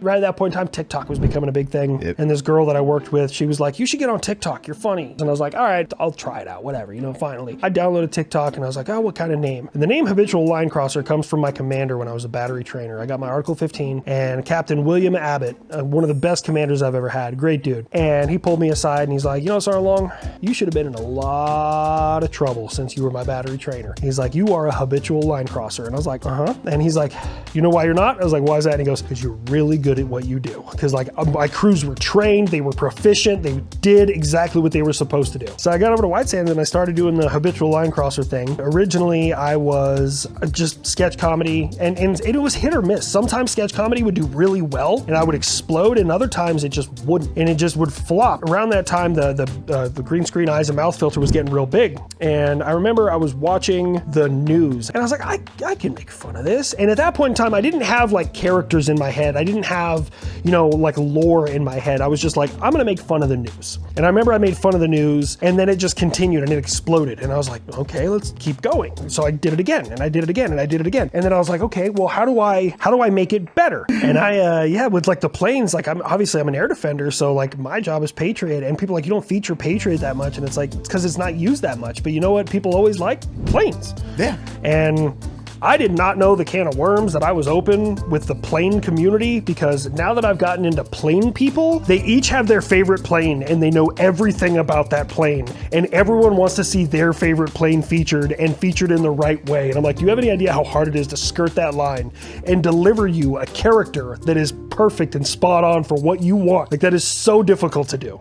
Right at that point in time, TikTok was becoming a big thing. Yep. And this girl that I worked with, she was like, you should get on TikTok, you're funny. And I was like, all right, I'll try it out, whatever, finally. I downloaded TikTok and I was like, oh, what kind of name? And the name Habitual Linecrosser comes from my commander when I was a battery trainer. I got my Article 15 and Captain William Abbott, one of the best commanders I've ever had, great dude. And he pulled me aside and he's like, Sergeant Long, you should have been in a lot of trouble since you were my battery trainer. He's like, you are a habitual line crosser. And I was like, uh-huh. And he's like, you know why you're not? I was like, why is that? And he goes, because you're really good at what you do. Because like my crews were trained, they were proficient, they did exactly what they were supposed to do. So I got over to White Sands and I started doing the habitual line crosser thing. Originally, I was just sketch comedy and it was hit or miss. Sometimes sketch comedy would do really well and I would explode, and other times it just wouldn't, and it just would flop. Around that time, the green screen eyes and mouth filter was getting real big. And I remember I was watching the news and I was like, I can make fun of this. And at that point in time, I didn't have like characters in my head. I didn't have, like lore in my head. I was just like, I'm gonna make fun of the news. And I remember I made fun of the news and then it just continued and it exploded. And I was like, okay, let's keep going. So I did it again and I did it again and I did it again. And then I was like, okay, well, how do I make it better? And with like the planes, like I'm an air defender. So like my job is Patriot, and people are like, you don't feature Patriot that much. And it's like, it's because it's not used that much. But you know what people always like? Planes. Yeah. And I did not know the can of worms that I was open with the plane community, because now that I've gotten into plane people, they each have their favorite plane and they know everything about that plane. And everyone wants to see their favorite plane featured and featured in the right way. And I'm like, do you have any idea how hard it is to skirt that line and deliver you a character that is perfect and spot on for what you want? Like, that is so difficult to do.